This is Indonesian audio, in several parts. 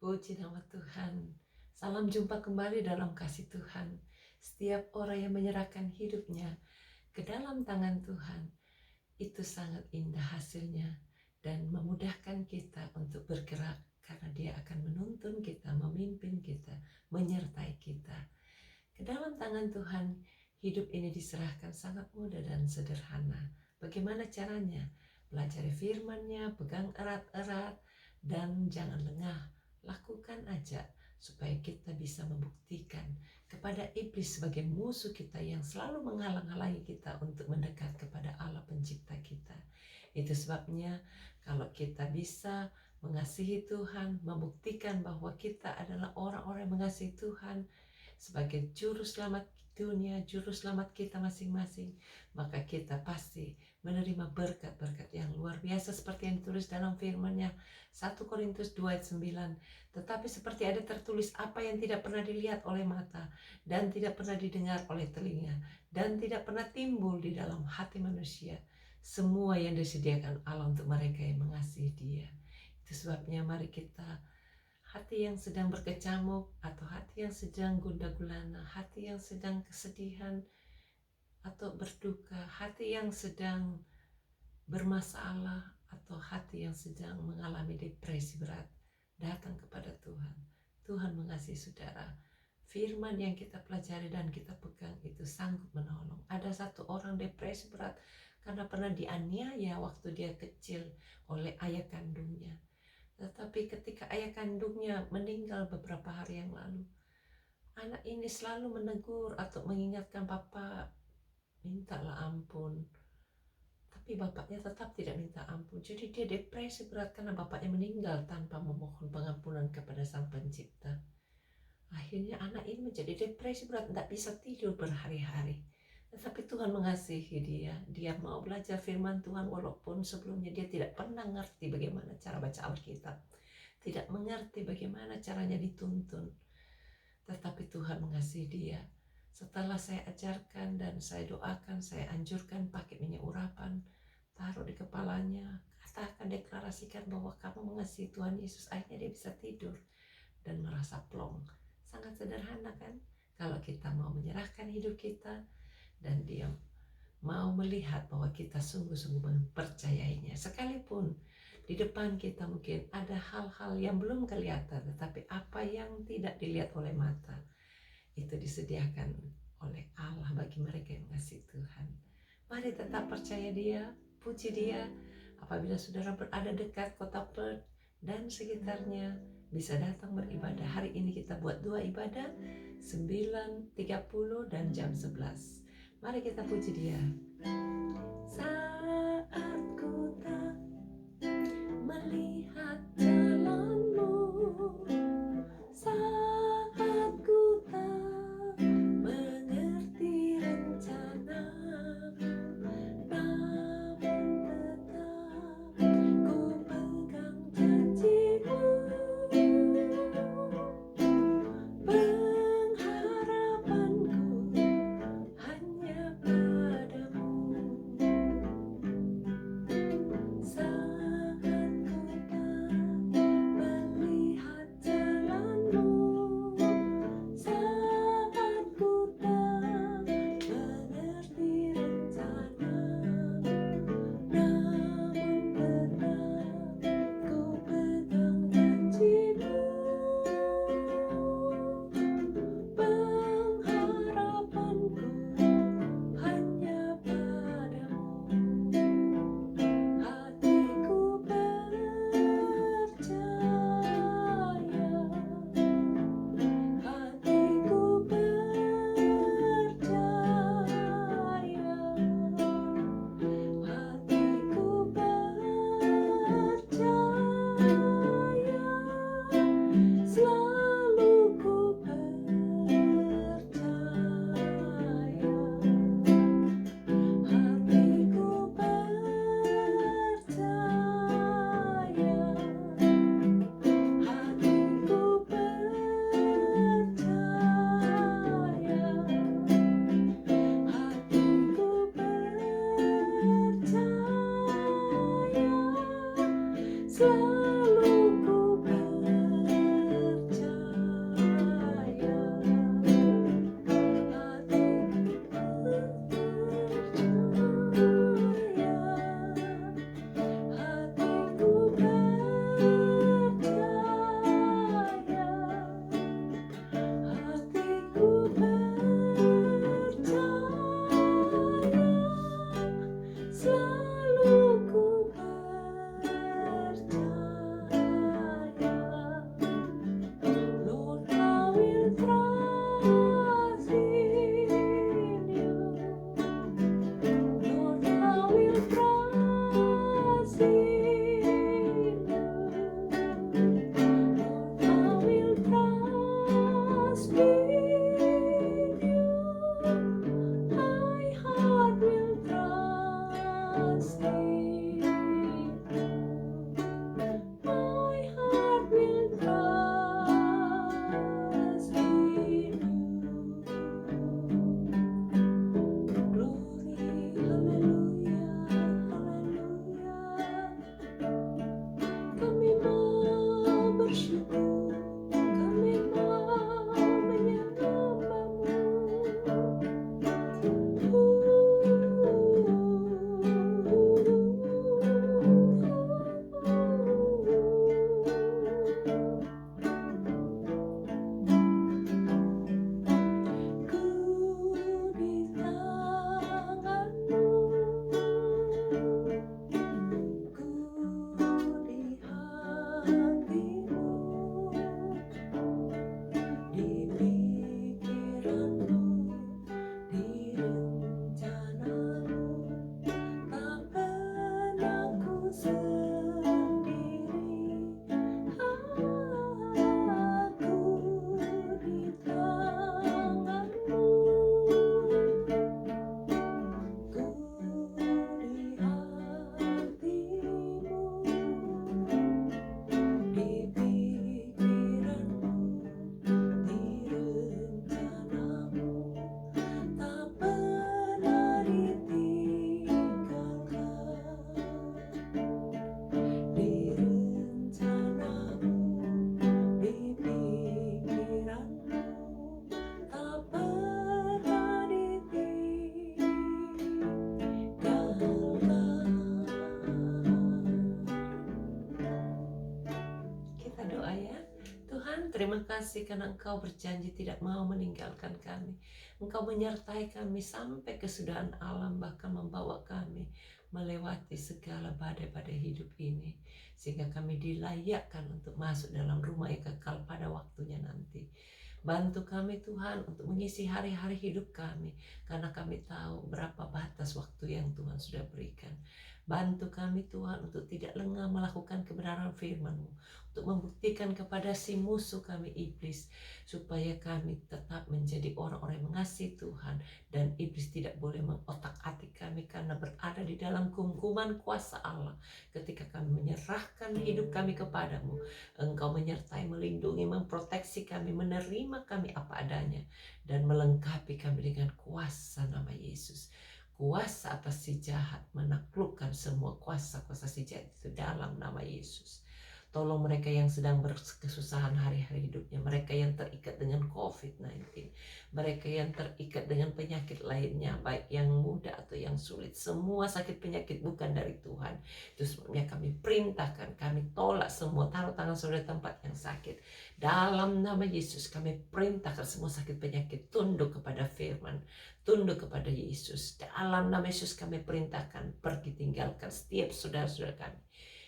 Puji nama Tuhan. Salam jumpa kembali dalam kasih Tuhan. Setiap orang yang menyerahkan hidupnya ke dalam tangan Tuhan, itu sangat indah hasilnya dan memudahkan kita untuk bergerak karena Dia akan menuntun kita, memimpin kita, menyertai kita. Ke dalam tangan Tuhan, hidup ini diserahkan sangat mudah dan sederhana. Bagaimana caranya? Pelajari firman-Nya, pegang erat-erat, dan jangan lengah. Lakukan aja supaya kita bisa membuktikan kepada iblis sebagai musuh kita yang selalu menghalang-halangi kita untuk mendekat kepada Allah pencipta kita. Itu sebabnya kalau kita bisa mengasihi Tuhan, membuktikan bahwa kita adalah orang-orang yang mengasihi Tuhan sebagai juru selamat dunia, juru selamat kita masing-masing, maka kita pasti menerima berkat-berkat yang luar biasa seperti yang ditulis dalam firman-Nya 1 Korintus 2 ayat 9. Tetapi seperti ada tertulis, apa yang tidak pernah dilihat oleh mata dan tidak pernah didengar oleh telinga dan tidak pernah timbul di dalam hati manusia, semua yang disediakan Allah untuk mereka yang mengasihi Dia. Itu sebabnya mari kita, hati yang sedang berkecamuk atau hati yang sedang gundah gulana, hati yang sedang kesedihan atau berduka, hati yang sedang bermasalah atau hati yang sedang mengalami depresi berat, datang kepada Tuhan. Tuhan mengasihi saudara. Firman yang kita pelajari dan kita pegang itu sanggup menolong. Ada satu orang depresi berat karena pernah dianiaya waktu dia kecil oleh ayah kandungnya. Tetapi ketika ayah kandungnya meninggal beberapa hari yang lalu, anak ini selalu menegur atau mengingatkan, "Papa, mintalah ampun." Tapi bapaknya tetap tidak minta ampun. Jadi dia depresi berat karena bapaknya meninggal tanpa memohon pengampunan kepada Sang Pencipta. Akhirnya anak ini menjadi depresi berat, tidak bisa tidur berhari-hari. Tetapi Tuhan mengasihi dia. Dia mau belajar firman Tuhan walaupun sebelumnya dia tidak pernah ngerti bagaimana cara baca Alkitab. Tidak mengerti bagaimana caranya dituntun. Tetapi Tuhan mengasihi dia. Setelah saya ajarkan dan saya doakan, saya anjurkan pakai minyak urapan, taruh di kepalanya, katakan, deklarasikan bahwa kamu mengasihi Tuhan Yesus. Akhirnya dia bisa tidur dan merasa plong. Sangat sederhana kan? Kalau kita mau menyerahkan hidup kita dan dia mau melihat bahwa kita sungguh-sungguh mempercayainya. Sekalipun di depan kita mungkin ada hal-hal yang belum kelihatan, tetapi apa yang tidak dilihat oleh mata, itu disediakan oleh Allah bagi mereka yang mengasihi Tuhan. Mari tetap percaya Dia, puji Dia. Apabila saudara berada dekat kota Perth dan sekitarnya, bisa datang beribadah. Hari ini kita buat 2 ibadah, 9:30 dan jam 11. Mari kita puji Dia. Saat ku tak melihat jalanmu, saat ku tak mengerti rencanamu, namun tetap ku pegang janjimu. Pengharapanku hanya padamu. Saat ku tak Tuhan, terima kasih karena Engkau berjanji tidak mau meninggalkan kami. Engkau menyertai kami sampai kesudahan alam, bahkan membawa kami melewati segala badai-badai hidup ini, sehingga kami dilayakkan untuk masuk dalam rumah yang kekal pada waktunya nanti. Bantu kami Tuhan untuk mengisi hari-hari hidup kami, karena kami tahu berapa batas waktu yang Tuhan sudah berikan. Bantu kami Tuhan untuk tidak lengah melakukan kebenaran firman-Mu, untuk membuktikan kepada si musuh kami iblis, supaya kami tetap menjadi orang-orang yang mengasihi Tuhan, dan iblis tidak boleh mengotak-atik kami karena berada di dalam genggaman kuasa Allah. Ketika kami menyerahkan hidup kami kepadamu, Engkau menyertai, melindungi, memproteksi kami, menerima kami apa adanya, dan melengkapi kami dengan kuasa nama Yesus. Kuasa atas si jahat, menaklukkan semua kuasa-kuasa si jahat itu dalam nama Yesus. Tolong mereka yang sedang berkesusahan hari-hari hidupnya, mereka yang terikat dengan COVID-19, mereka yang terikat dengan penyakit lainnya, baik yang mudah atau yang sulit. Semua sakit penyakit bukan dari Tuhan. Itu sebabnya kami perintahkan, kami tolak semua, taruh tangan saudara tempat yang sakit. Dalam nama Yesus kami perintahkan semua sakit penyakit tunduk kepada firman, tunduk kepada Yesus. Dalam nama Yesus kami perintahkan, pergi tinggalkan setiap saudara-saudara kami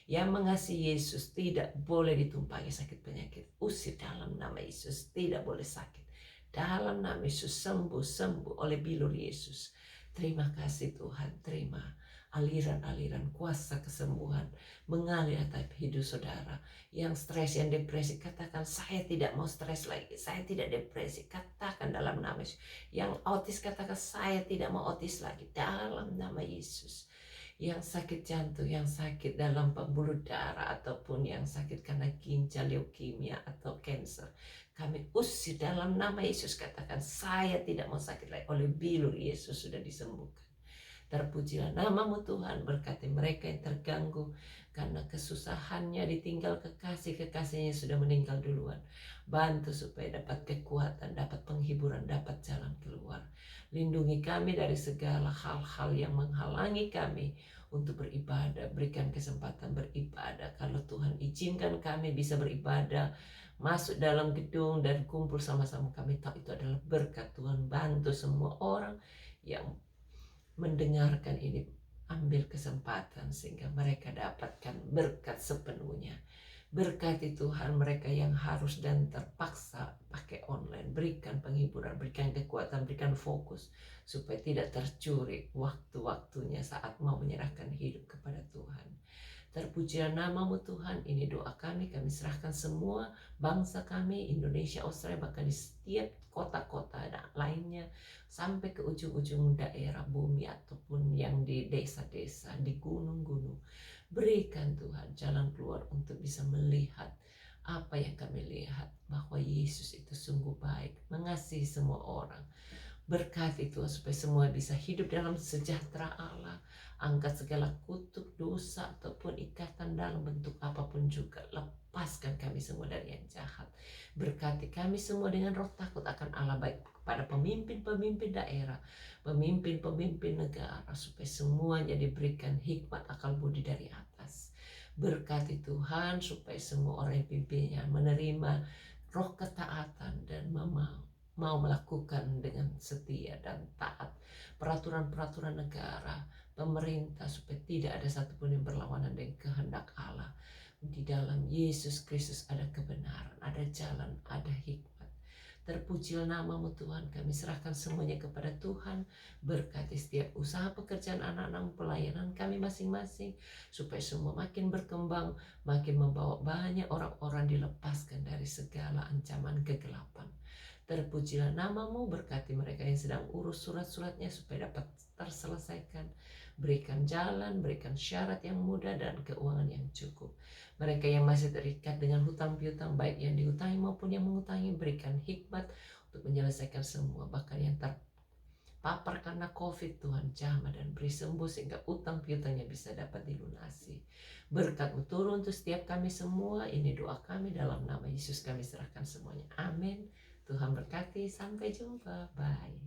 yang mengasihi Yesus. Tidak boleh ditumpangi sakit penyakit. Usir dalam nama Yesus, tidak boleh sakit. Dalam nama Yesus sembuh oleh bilur Yesus. Terima kasih Tuhan, terima aliran-aliran kuasa kesembuhan mengalir atas hidup saudara. Yang stres, yang depresi, katakan saya tidak mau stres lagi, saya tidak depresi, katakan dalam nama Yesus. Yang autis, katakan saya tidak mau autis lagi dalam nama Yesus. Yang sakit jantung, yang sakit dalam pembuluh darah, ataupun yang sakit karena ginjal, leukemia atau cancer, kami usir dalam nama Yesus. Katakan saya tidak mau sakit lagi, oleh bilur Yesus sudah disembuhkan. Terpujilah namamu Tuhan. Berkati mereka yang terganggu karena kesusahannya, ditinggal kekasih-kekasihnya sudah meninggal duluan. Bantu supaya dapat kekuatan, dapat penghiburan, dapat jalan keluar. Lindungi kami dari segala hal-hal yang menghalangi kami untuk beribadah. Berikan kesempatan beribadah. Kalau Tuhan izinkan kami bisa beribadah, masuk dalam gedung dan kumpul sama-sama, kami tahu itu adalah berkat Tuhan. Bantu semua orang yang mendengarkan ini, ambil kesempatan sehingga mereka dapatkan berkat sepenuhnya. Berkati Tuhan mereka yang harus dan terpaksa pakai online. Berikan penghiburan, berikan kekuatan, berikan fokus, supaya tidak tercuri waktu-waktunya saat mau menyerahkan hidup kepada Tuhan. Terpujilah namamu Tuhan. Ini doa kami serahkan semua bangsa kami, Indonesia, Australia, bahkan di setiap kota-kota lainnya, sampai ke ujung-ujung daerah bumi, ataupun yang di desa-desa, di gunung-gunung. Berikan Tuhan jalan keluar untuk bisa melihat apa yang kami lihat, bahwa Yesus itu sungguh baik, mengasihi semua orang. Berkati Tuhan supaya semua bisa hidup dalam sejahtera Allah. Angkat segala kutuk, dosa, ataupun ikatan dalam bentuk apapun juga. Lepaskan kami semua dari yang jahat. Berkati kami semua dengan roh takut akan Allah, baik kepada pemimpin-pemimpin daerah, pemimpin-pemimpin negara, supaya semuanya diberikan hikmat, akal budi dari atas. Berkati Tuhan supaya semua orang yang pimpinnya menerima roh ketaatan dan mau melakukan dengan setia dan taat peraturan-peraturan negara, pemerintah, supaya tidak ada satupun yang berlawanan dengan kehendak Allah. Di dalam Yesus Kristus ada kebenaran, ada jalan, ada hikmat. Terpujilah namamu Tuhan. Kami serahkan semuanya kepada Tuhan. Berkati setiap usaha pekerjaan anak-anak pelayanan kami masing-masing, supaya semua makin berkembang, makin membawa banyak orang-orang dilepaskan dari segala ancaman kegelapan. Terpujilah namamu. Berkati mereka yang sedang urus surat-suratnya supaya dapat terselesaikan. Berikan jalan, berikan syarat yang mudah dan keuangan yang cukup. Mereka yang masih terikat dengan hutang piutang, baik yang dihutangi maupun yang mengutangi, berikan hikmat untuk menyelesaikan semua. Bahkan yang terpapar karena COVID, Tuhan jamah dan beri sembuh sehingga utang piutangnya bisa dapat dilunasi. Berkat-Mu turun untuk setiap kami semua. Ini doa kami dalam nama Yesus kami serahkan semuanya. Amin. Tuhan berkati. Sampai jumpa. Bye.